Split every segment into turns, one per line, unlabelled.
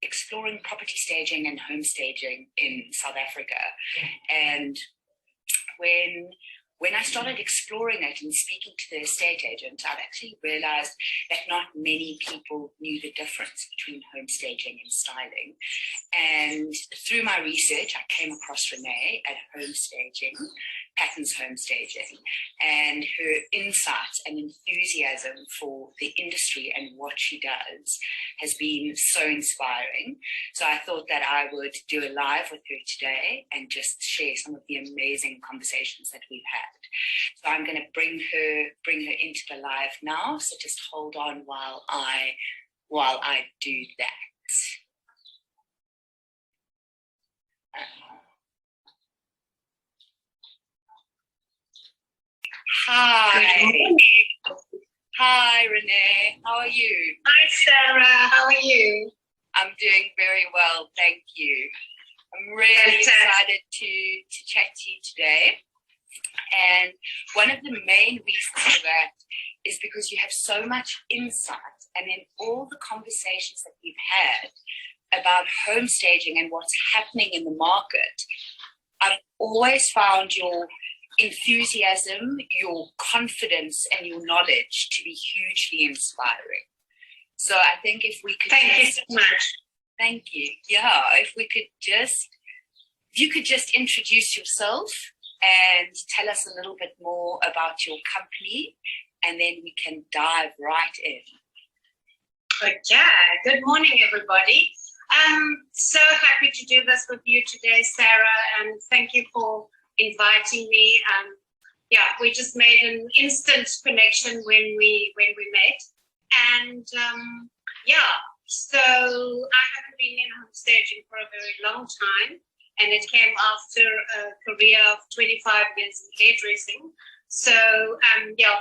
exploring property staging and home staging in South Africa. And when I started exploring it and speaking to the estate agent, I've actually realized that not many people knew the difference between home staging and styling. And through my research, I came across Renee at Home Staging, Patterns Home Staging, and her insights and enthusiasm for the industry and what she does has been so inspiring. So I thought that I would do a live with her today and just share some of the amazing conversations that we've had. So I'm going to bring her into the live now. So just hold on while I do that. Hi, Renee. How are you?
Hi, Sarah. How are you?
I'm doing very well, thank you. I'm really excited to chat to you today. And one of the main reasons for that is because you have so much insight, and in all the conversations that we've had about home staging and what's happening in the market, I've always found your enthusiasm, your confidence, and your knowledge to be hugely inspiring. So I think if we could
Thank you so much.
Thank you. Yeah, if you could just introduce yourself and tell us a little bit more about your company, and then we can dive right in.
Okay, good morning, everybody. I'm so happy to do this with you today, Sarah, and thank you for inviting me. We just made an instant connection when we met, and so I haven't been in home staging for a very long time, and it came after a career of 25 years in hairdressing. So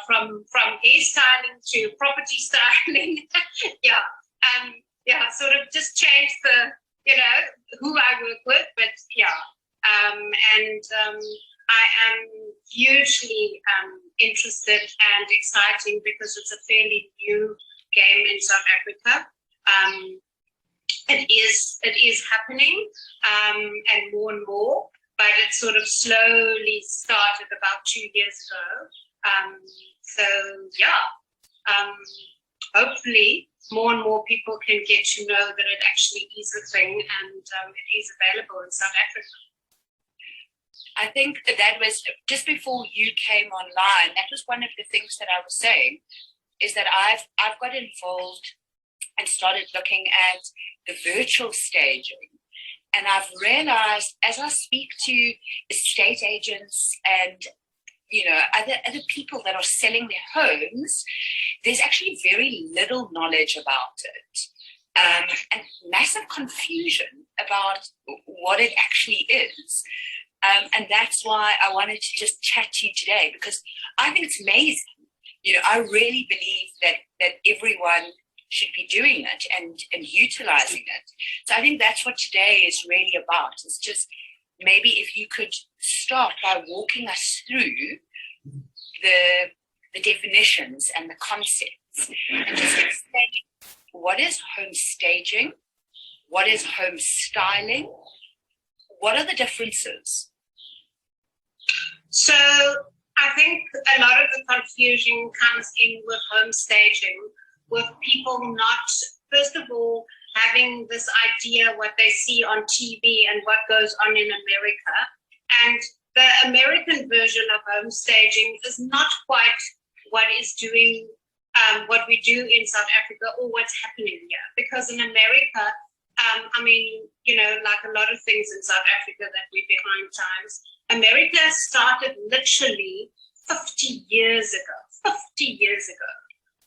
from hairstyling to property styling, sort of just changed the who I work with, but I am hugely interested and exciting because it's a fairly new game in South Africa. It is happening and more, but it sort of slowly started about 2 years ago. Hopefully more and more people can get to know that it actually is a thing, and it is available in South Africa.
I think that was just before you came online. That was one of the things that I was saying, is that I've got involved and started looking at the virtual staging. And I've realized as I speak to estate agents and other people that are selling their homes, there's actually very little knowledge about it, and massive confusion about what it actually is. And that's why I wanted to just chat to you today, because I think it's amazing. I really believe that everyone should be doing it and utilizing it. So I think that's what today is really about. It's just maybe if you could start by walking us through the definitions and the concepts, and just explaining what is home staging, what is home styling, what are the differences?
So I think a lot of the confusion comes in with home staging, with people not, first of all, having this idea what they see on TV and what goes on in America. And the American version of home staging is not quite what is doing what we do in South Africa or what's happening here. Because in America, like a lot of things in South Africa that we're behind times, America started literally 50 years ago.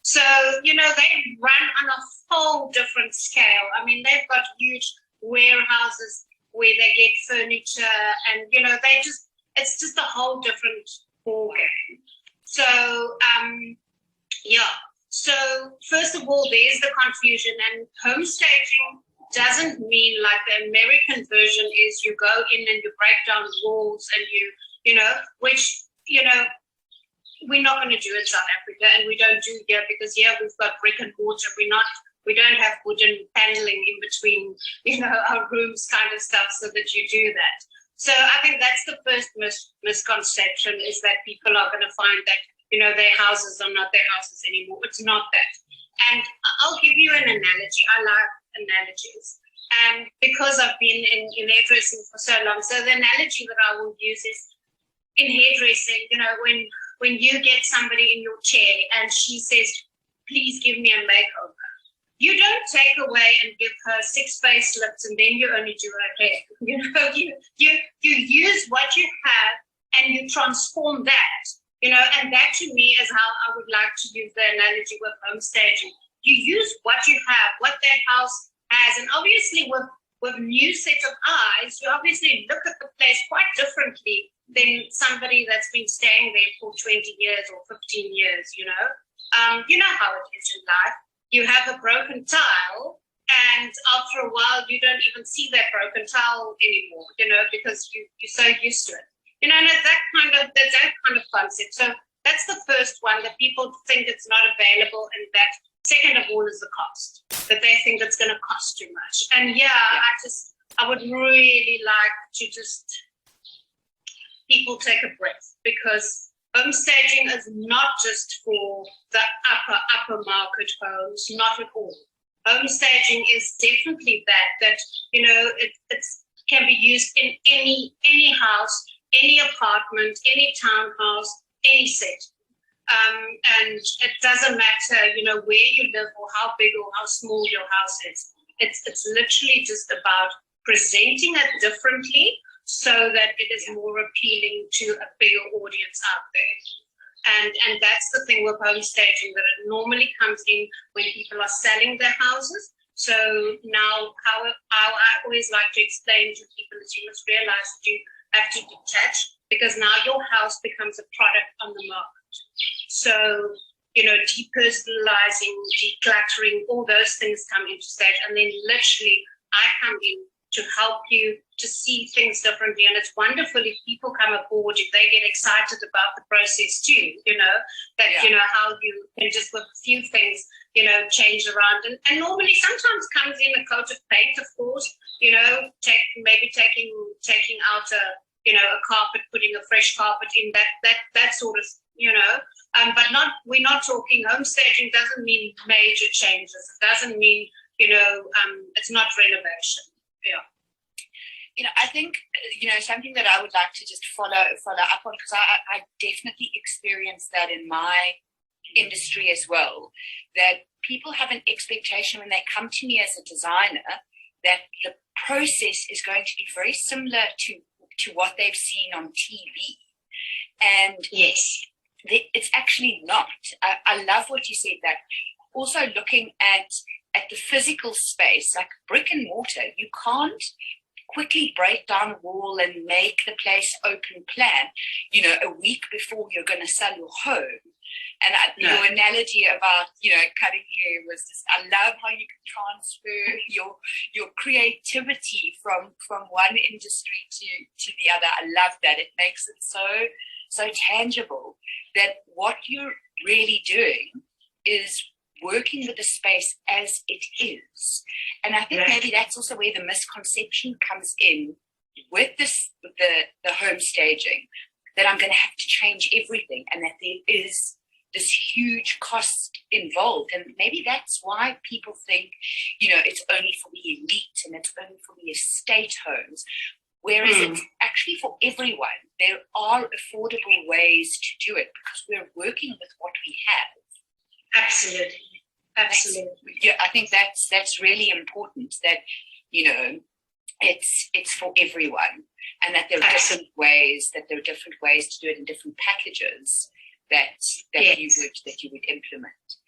So, they run on a whole different scale. I mean, they've got huge warehouses where they get furniture and, it's just a whole different ballgame. So, So first of all, there's the confusion, and home staging doesn't mean like the American version is you go in and you break down walls and which we're not going to do in South Africa, and we don't do here because here we've got brick and mortar. We don't have wooden paneling in between, our rooms kind of stuff so that you do that. So I think that's the first misconception, is that people are going to find that, their houses are not their houses anymore. It's not that. And I'll give you an analogy. I like analogies. And because I've been in hairdressing for so long, so the analogy that I will use is in hairdressing, when you get somebody in your chair and she says, please give me a makeover, you don't take away and give her 6 facelifts and then you only do her hair. You use what you have and you transform that, and that to me is how I would like to use the analogy with home staging. You use what you have, what that house has, and obviously with new set of eyes, you obviously look at the place quite differently than somebody that's been staying there for 20 years or 15 years, You know how it is in life. You have a broken tile, and after a while, you don't even see that broken tile anymore, because you're so used to it. And it's that kind of concept. So that's the first one, that people think it's not available, and that second of all is the cost, that they think it's going to cost too much. And I would really like to just people take a breath, because home staging is not just for the upper market homes, not at all. Home staging is definitely that it can be used in any house, any apartment, any townhouse, any set. And it doesn't matter, where you live or how big or how small your house is. It's literally just about presenting it differently, so that it is more appealing to a bigger audience out there. And that's the thing with home staging, that it normally comes in when people are selling their houses. So now how I always like to explain to people is, you must realize that you have to detach, because now your house becomes a product on the market. So, depersonalizing, decluttering, all those things come into stage. And then literally I come in to help you to see things differently. And it's wonderful if people come aboard, if they get excited about the process too, how you can just with a few things, change around. And normally sometimes comes in a coat of paint, of course, taking out a carpet, putting a fresh carpet in, that sort of, but we're not talking, home staging doesn't mean major changes. It doesn't mean, it's not renovation. Yeah.
I think, something that I would like to just follow up on, because I definitely experienced that in my industry as well, that people have an expectation when they come to me as a designer that the process is going to be very similar to what they've seen on TV. And
yes,
it's actually not. I love what you said, that also looking at the physical space, like brick and mortar, you can't quickly break down a wall and make the place open plan, a week before you're going to sell your home. And your analogy about, cutting hair was just, I love how you can transfer your creativity from one industry to the other. I love that. It makes it so tangible, that what you're really doing is working with the space as it is. And I think maybe that's also where the misconception comes in with the home staging, that I'm going to have to change everything, and that there is this huge cost involved. And maybe that's why people think, it's only for the elite and it's only for the estate homes. Whereas it's actually for everyone. There are affordable ways to do it, because we're working with what we have.
Absolutely.
I think that's really important, that it's for everyone, and that there are different ways to do it in different packages that you would implement.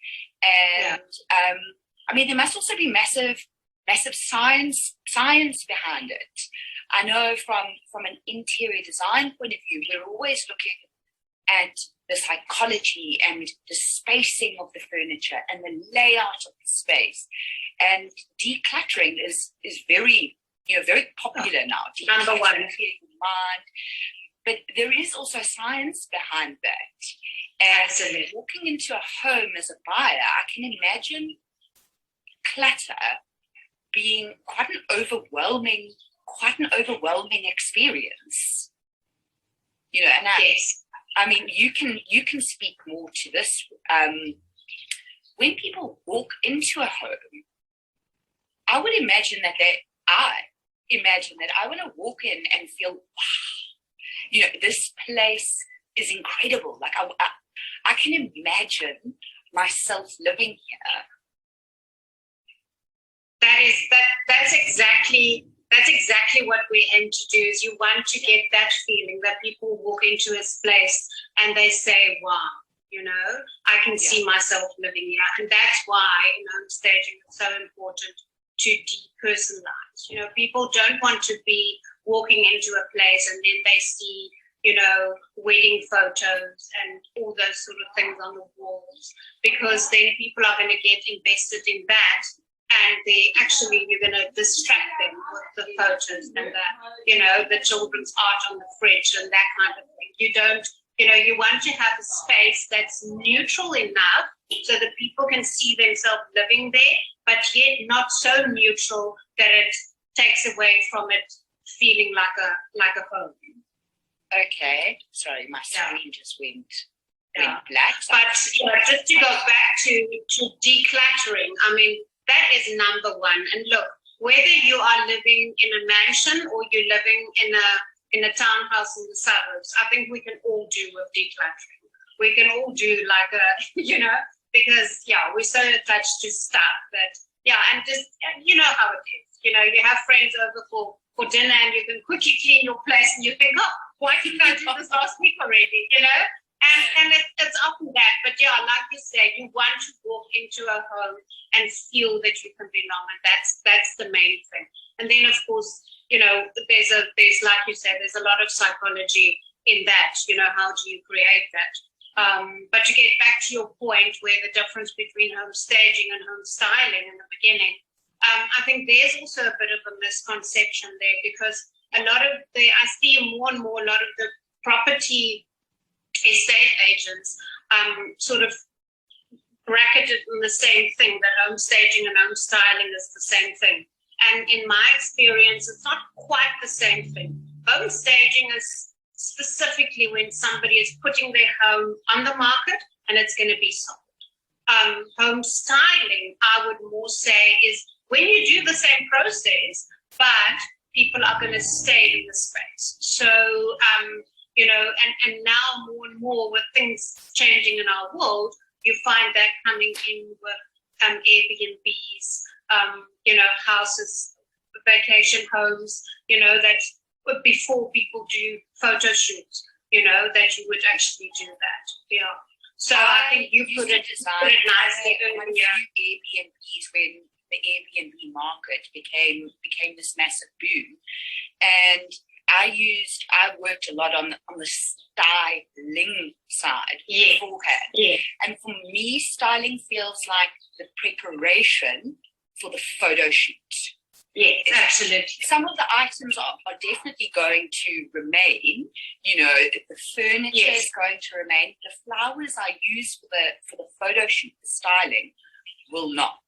And there must also be massive science behind it. I know from an interior design point of view, we're always looking at the psychology and the spacing of the furniture and the layout of the space. And decluttering is very popular now.
Number one.
But there is also science behind that. And
Absolutely.
walking into a home as a buyer, I can imagine clutter being quite an overwhelming experience. You know, and
Yes.
I mean, you can speak more to this. When people walk into a home, I imagine that I want to walk in and feel, wow, you know, this place is incredible. Like I can imagine myself living here.
That's exactly what we aim to do. Is you want to get that feeling that people walk into this place and they say, wow, you know, I can see myself living here. And that's why in home staging it's so important to depersonalize. You know, people don't want to be walking into a place and then they see, you know, wedding photos and all those sort of things on the walls, because then people are going to get invested in that. And you're going to distract them with the photos and the children's art on the fridge and that kind of thing. You want to have a space that's neutral enough so that people can see themselves living there, but yet not so neutral that it takes away from it feeling like a home.
Okay, sorry, my screen just went black.
But just to go back to decluttering, I mean, that is number one. And look, whether you are living in a mansion or you're living in a townhouse in the suburbs, I think we can all do with decluttering. We can all do because we're so attached to stuff that, and just, you know how it is. You know, you have friends over for dinner and you can quickly clean your place and you think, oh, why didn't I do this last week already, you know? And it's often that, but like you said, you want to walk into a home and feel that you can belong, and that's the main thing. And then, of course, you know, there's like you said, there's a lot of psychology in that. You know, how do you create that? But to get back to your point, where the difference between home staging and home styling in the beginning, I think there's also a bit of a misconception there, because I see more and more a lot of the property estate agents sort of bracketed in the same thing, that home staging and home styling is the same thing. And in my experience, it's not quite the same thing. Home staging is specifically when somebody is putting their home on the market and it's going to be sold. Home styling, I would more say, is when you do the same process, but people are going to stay in the space. So, you know, and now more and more with things changing in our world, you find that coming in with Airbnbs, you know, houses, vacation homes, you know, that before people do photo shoots, you know, that you would actually do that. Yeah. So I think you put it nicely earlier.
Airbnbs when the Airbnb market became this massive boom, and I worked a lot on the styling side beforehand. Yeah. And for me, styling feels like the preparation for the photo shoot.
Yes, absolutely.
Some of the items are definitely going to remain. You know, the furniture is going to remain. The flowers I use for the photo shoot, the styling, will not.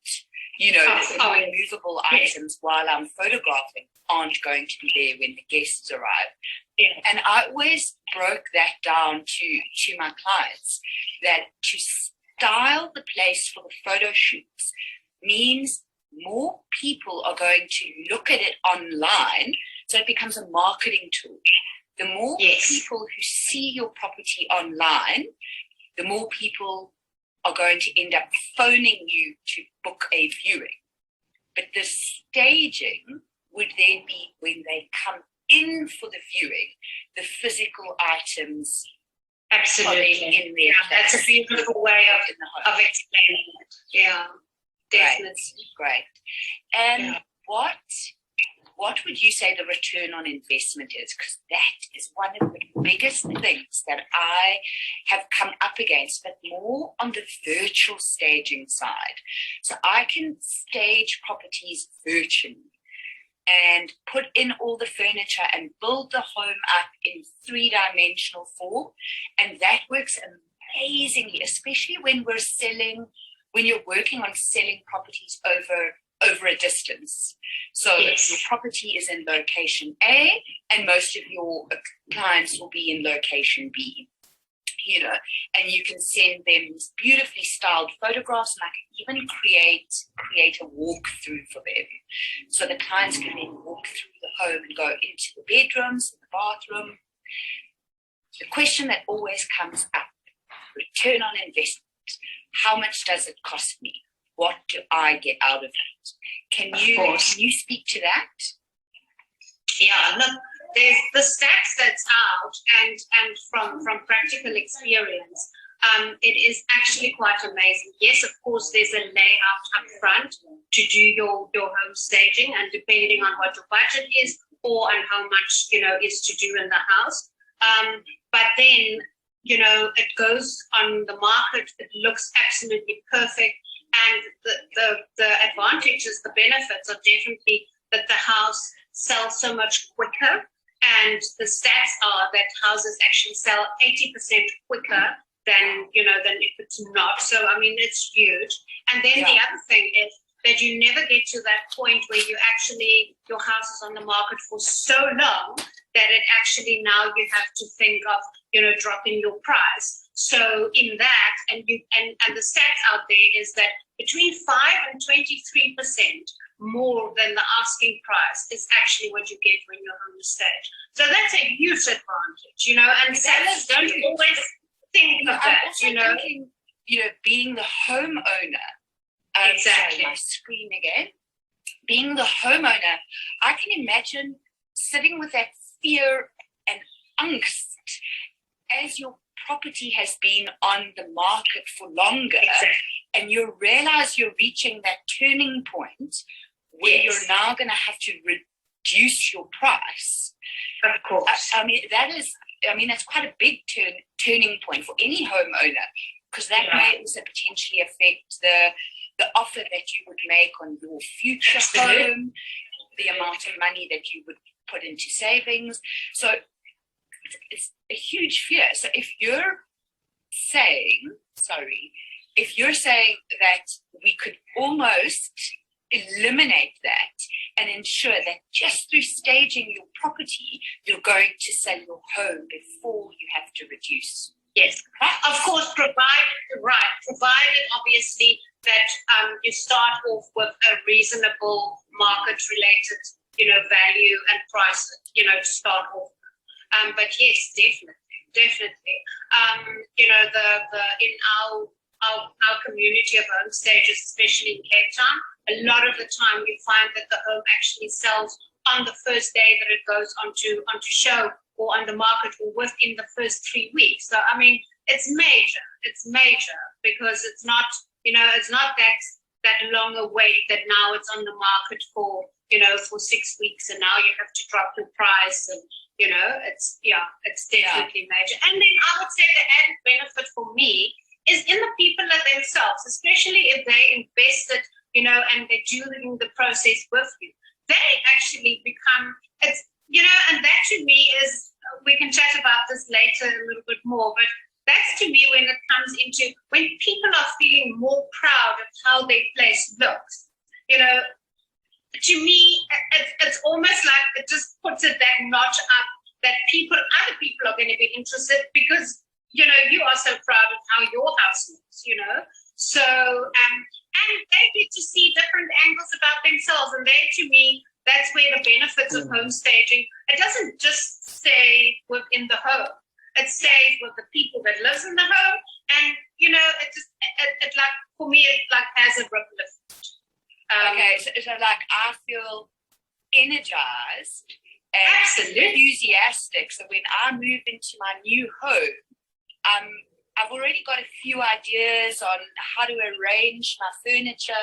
You know, the removable items while I'm photographing aren't going to be there when the guests arrive. Yeah. And I always broke that down to my clients, that to style the place for the photo shoots means more people are going to look at it online, so it becomes a marketing tool. The more people who see your property online, the more people are going to end up phoning you to book a viewing. But the staging would then be when they come in for the viewing, the physical items.
Absolutely.
In there.
That's a beautiful way of explaining it. Yeah, definitely.
Great. And what would you say the return on investment is? Because that is one of the biggest things that I have come up against, but more on the virtual staging side. So I can stage properties virtually and put in all the furniture and build the home up in 3-dimensional form. And that works amazingly, especially when we're selling when you're working on selling properties over a distance. So
Yes.
your property is in location A, and most of your clients will be in location B. And you can send them beautifully styled photographs, and I can even create a walkthrough for them. So the clients can then walk through the home and go into the bedrooms, the bathroom. The question that always comes up, return on investment. How much does it cost me? What do I get out of it? Can you speak to that?
Yeah, look, there's the stats that's out, and from practical experience, it is actually quite amazing. Yes, of course, there's a layout up front to do your home staging, and depending on what your budget is or on how much is to do in the house. But then it goes on the market. It looks absolutely perfect, and the advantages, the benefits are definitely that the house sells so much quicker. And the stats are that houses actually sell 80% quicker than if it's not. So, I mean, it's huge. And then the other thing is that you never get to that point where your house is on the market for so long that it actually now you have to think of, dropping your price. So in that, and the stats out there is that between 5 and 23% more than the asking price is actually what you get when you're on the stage. So that's a huge advantage, and sellers don't always think of that,
Thinking, being the homeowner.
Exactly.
Sorry, my screen again. Being the homeowner, I can imagine sitting with that fear and angst as your property has been on the market for longer, and you realize you're reaching that turning point where you're now going to have to reduce your price.
Of course.
That's quite a big turning point for any homeowner, because that may also potentially affect the offer that you would make on your future home, the amount of money that you would put into savings. So it's a huge fear. So if you're saying that we could almost eliminate that and ensure that just through staging your property, you're going to sell your home before you have to reduce.
Yes, of course, provided obviously that you start off with a reasonable market-related, value and price, to start off. But yes, definitely. In our community of home stages, especially in Cape Town, a lot of the time you find that the home actually sells on the first day that it goes onto show or on the market, or within the first 3 weeks. So I mean, it's major. It's major because it's not that long a wait that now it's on the market for 6 weeks, and now you have to drop the price, and it's definitely major. And then I would say the added benefit for me is in the people themselves, especially if they invested, and they're doing the process with you. They actually become, and that to me is, we can chat about this later a little bit more, but that's to me when it comes into, when people are feeling more proud of how their place looks, to me, it's almost like it just puts it that notch up that other people are going to be interested because, you are so proud of how your house looks, So, and they get to see different angles about themselves. And to me, that's where the benefits of home staging, it doesn't just stay within the home. It stays with the people that lives in the home. And, it like, for me, it like has a ripple effect.
So like I feel energized and
absolutely
enthusiastic. So when I move into my new home, I've already got a few ideas on how to arrange my furniture,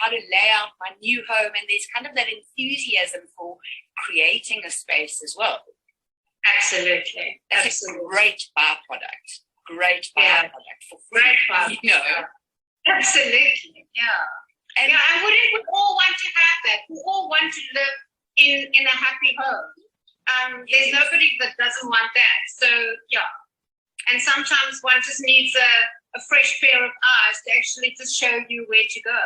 how to lay out my new home, and there's kind of that enthusiasm for creating a space as well.
Absolutely.
That's a great byproduct. For free,
great byproduct. Absolutely, yeah. And we all want to have that. We all want to live in a happy home. There's nobody that doesn't want that. So, yeah. And sometimes one just needs a fresh pair of eyes to actually just show you where to go.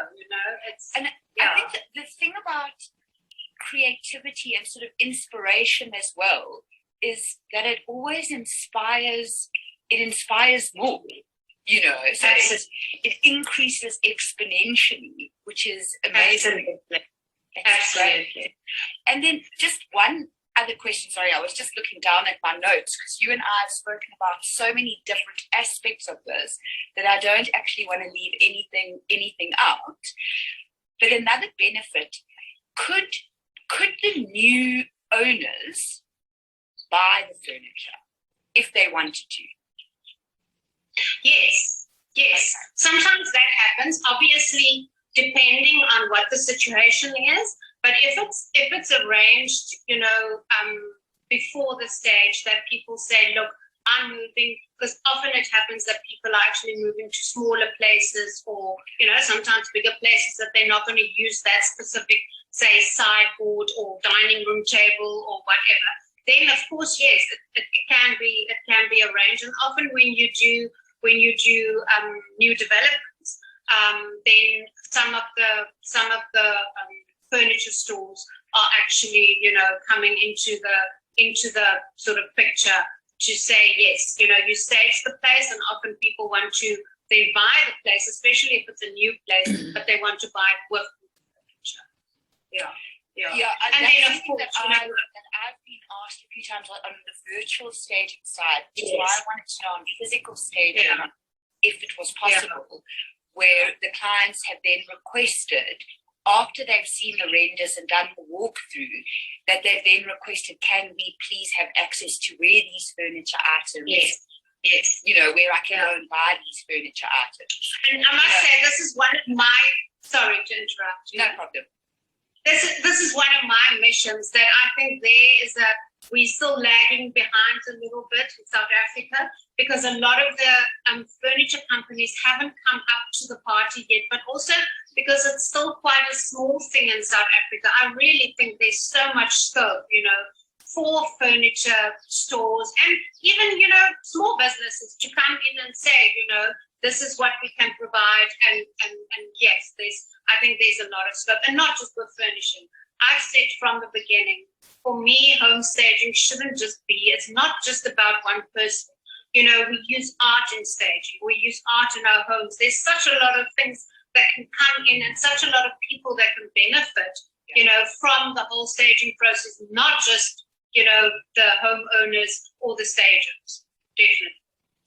And I think that the thing about creativity and sort of inspiration as well is that it always inspires more, so it increases exponentially, which is amazing.
Absolutely.
And then just one other question, sorry, I was just looking down at my notes because you and I have spoken about so many different aspects of this that I don't actually want to leave anything out. But another benefit, could the new owners buy the furniture if they wanted to?
Yes. Sometimes that happens, obviously, depending on what the situation is. But if it's arranged, before the stage that people say, look, I'm moving, because often it happens that people are actually moving to smaller places or, sometimes bigger places that they're not going to use that specific, say, sideboard or dining room table or whatever. Then, of course, yes, it can be arranged. And often when you do new developments, then some of the furniture stores are actually, coming into the sort of picture to say, yes, you stage the place, and often people want to then buy the place, especially if it's a new place, but they want to buy it with furniture.
Yeah, and then of course, that I've been asked a few times on the virtual staging side, which is why I wanted to know on physical staging, if it was possible, where the clients have then requested, after they've seen the renders and done the walkthrough, that they've then requested, can we please have access to where these furniture items, where I can go and buy these furniture items.
And I must say, this is one of my, sorry to interrupt you.
No problem.
This is one of my missions that I think we're still lagging behind a little bit in South Africa, because a lot of the furniture companies haven't come up to the party yet, but also because it's still quite a small thing in South Africa. I really think there's so much scope, for furniture stores and even, small businesses to come in and say, this is what we can provide. And yes, I think there's a lot of scope, and not just with furnishing. I've said from the beginning, for me, home staging shouldn't just be, it's not just about one person. We use art in staging. We use art in our homes. There's such a lot of things that can come in and such a lot of people that can benefit, from the whole staging process, not just, the homeowners or the stagers. Definitely.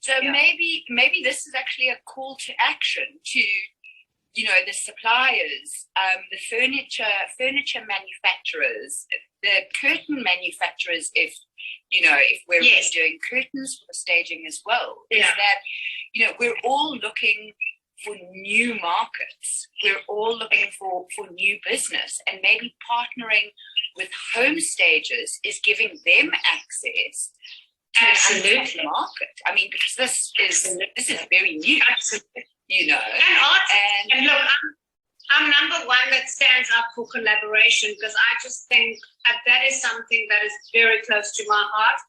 So maybe this is actually a call to action to, the suppliers, the furniture manufacturers, the curtain manufacturers, if we're doing curtains for staging as well, is that, we're all looking for new markets. We're all looking for new business, and maybe partnering with home stagers is giving them access to the market. I mean, because this is very new.
Absolutely.
And
art. And look, I'm number one that stands up for collaboration, because I just think that is something that is very close to my heart.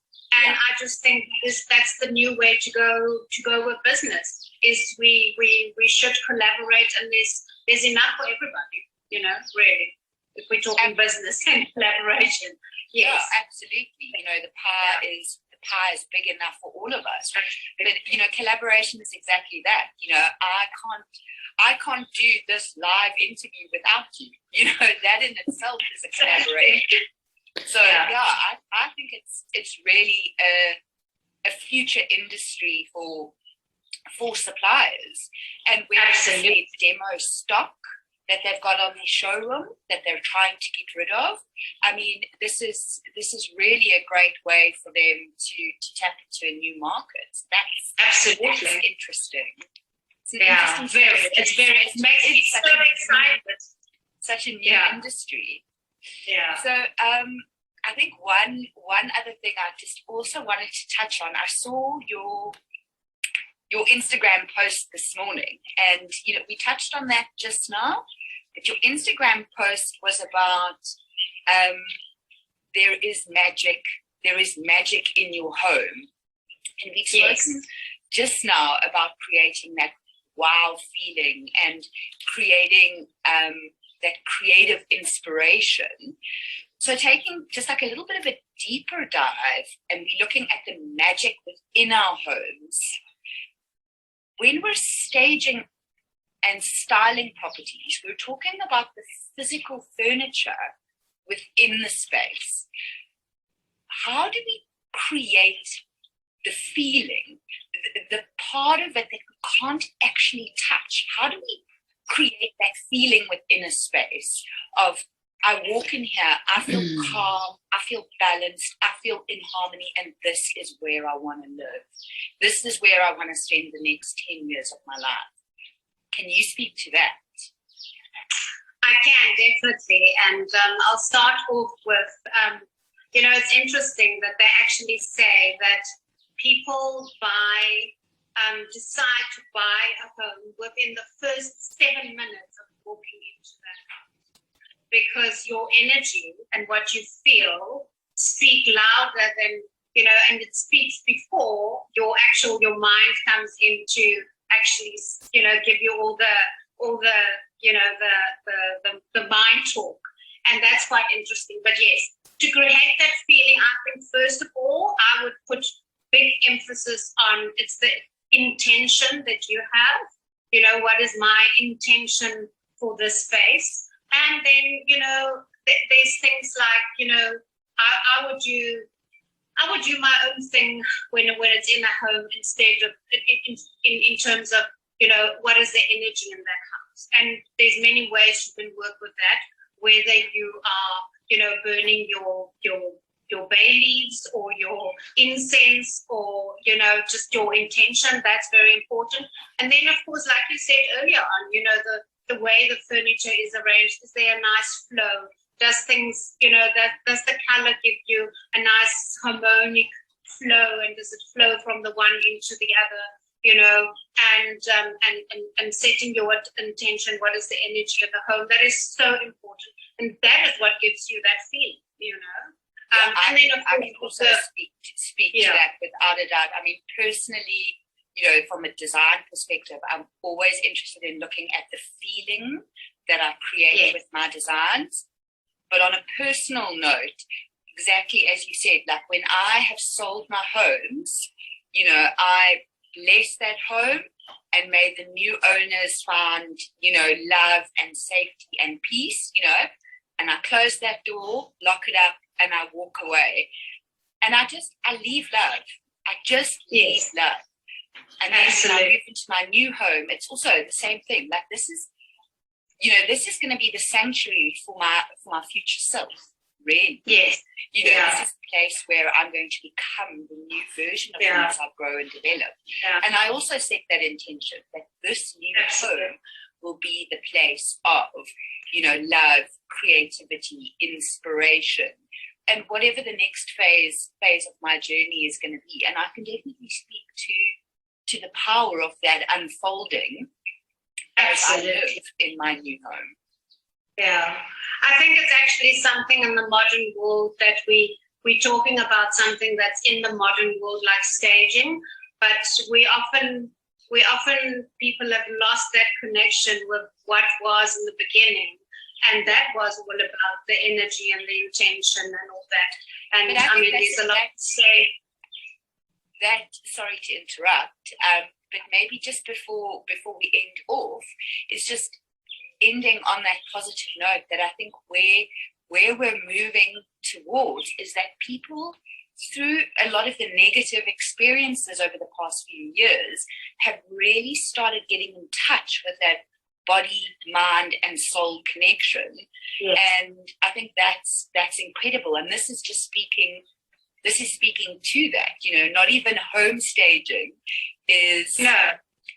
And I just think that's the new way to go with business. Is we should collaborate, and there's enough for everybody. Really, if we're talking business and collaboration. Yes,
yeah, absolutely. The pie is big enough for all of us. But collaboration is exactly that. I can't do this live interview without you. That in itself is a collaboration. So I think it's really a future industry for suppliers, and when they demo stock that they've got on their showroom that they're trying to get rid of. I mean, this is really a great way for them to tap into a new market. That's interesting.
It makes me so excited.
Such a new industry.
Yeah.
So I think one other thing I just also wanted to touch on, I saw your Instagram post this morning, and we touched on that just now, but your Instagram post was about there is magic in your home, and we've spoken just now about creating that wow feeling and creating that creative inspiration. So taking just like a little bit of a deeper dive and be looking at the magic within our homes. When we're staging and styling properties, we're talking about the physical furniture within the space. How do we create the feeling, the part of it that we can't actually touch? How do we create that feeling within a space of, I walk in here, I feel calm, I feel balanced, I feel in harmony, and this is where I want to live. This is where I want to spend the next 10 years of my life. Can you speak to that?
I can, definitely. And I'll start off with, it's interesting that they actually say that people decide to buy a home within the first 7 minutes of walking into that house, because your energy and what you feel speak louder than, and it speaks before your mind comes in to actually, give you all the mind talk. And that's quite interesting. But yes, to create that feeling, I think first of all, I would put big emphasis on it's the intention that you have. What is my intention for this space? And then, there's things like, I would do my own thing when it's in a home, instead of in terms of, what is the energy in that house? And there's many ways you can work with that, whether you are, burning your bay leaves or your incense, or, just your intention. That's very important. And then, of course, like you said earlier on, the way the furniture is arranged, is there a nice flow? Does things, does the color give you a nice harmonic flow, and does it flow from the one into the other? And setting your intention, what is the energy of the home? That is so important, and that is what gives you that feeling.
And then I can also speak to that without a doubt. I mean, personally, from a design perspective, I'm always interested in looking at the feeling that I create with my designs. But on a personal note, exactly as you said, like when I have sold my homes, I bless that home, and may the new owners find, love and safety and peace, and I close that door, lock it up, and I walk away. And I leave love. I just leave love. And then when I move into my new home, it's also the same thing. Like this is going to be the sanctuary for my future self, really.
Yes.
This is the place where I'm going to become the new version of me as I grow and develop. Yeah. And I also set that intention that this new home will be the place of, love, creativity, inspiration, and whatever the next phase of my journey is going to be. And I can definitely speak to the power of that unfolding as I live in my new home.
Yeah, I think it's actually something in the modern world that we're talking about, something that's in the modern world like staging, but we often people have lost that connection with what was in the beginning, and that was all about the energy and the intention and all that. And I mean, there's a lot to say.
Sorry to interrupt, but maybe just before we end off, is just ending on that positive note that I think where we're moving towards is that people, through a lot of the negative experiences over the past few years, have really started getting in touch with that body, mind, and soul connection. Yes. And I think that's incredible. And this is speaking to that. Not even home staging is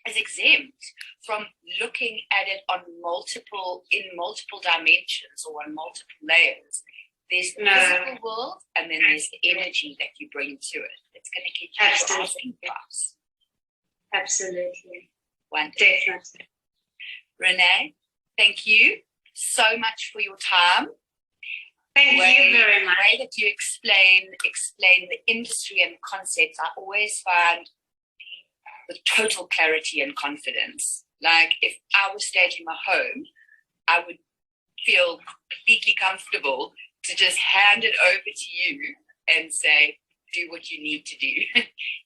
exempt from looking at it in multiple dimensions or on multiple layers. There's the physical world, and then there's the energy that you bring to it. It's going to get you your asking price.
Absolutely.
Wonderful.
Definitely.
Renee, thank you so much for your time.
Thank you very much.
The way that you explain the industry and concepts, I always find the with total clarity and confidence. Like if I was staging my home, I would feel completely comfortable to just hand it over to you and say, do what you need to do.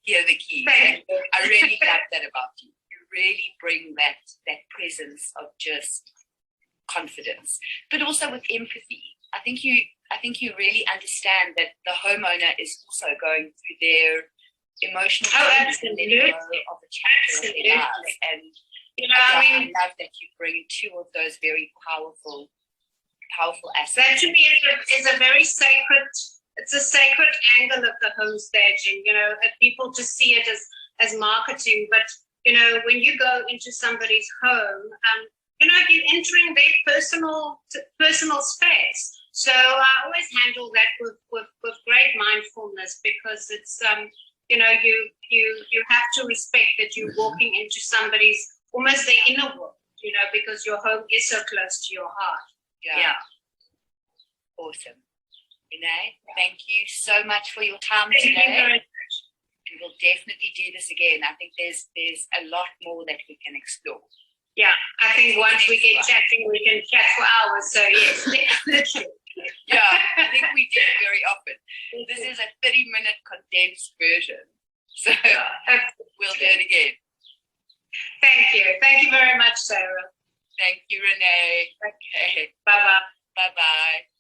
Here are the keys. I really love that about you. You really bring that presence of just confidence, but also with empathy. I think you really understand that the homeowner is also going through their emotional
absolutely
of a chapter of their lives. And I love that you bring two of those very powerful aspects.
That to me is a very sacred. It's a sacred angle of the home staging. People just see it as marketing, but when you go into somebody's home, you're entering their personal space. So I always handle that with great mindfulness, because it's you have to respect that you're walking into somebody's almost their inner world, because your home is so close to your heart. Yeah.
Awesome. Renee, thank you so much for your time
Thank
today.
you very much.
And we'll definitely do this again. I think there's a lot more that we can explore.
Yeah, I think once we get chatting, we can chat for hours. So yes, definitely.
Yeah, I think we do it very often. This is a 30-minute condensed version. So we'll do it again.
Thank you. Thank you very much, Sarah.
Thank you, Renee.
Okay. Bye-bye.
Bye-bye.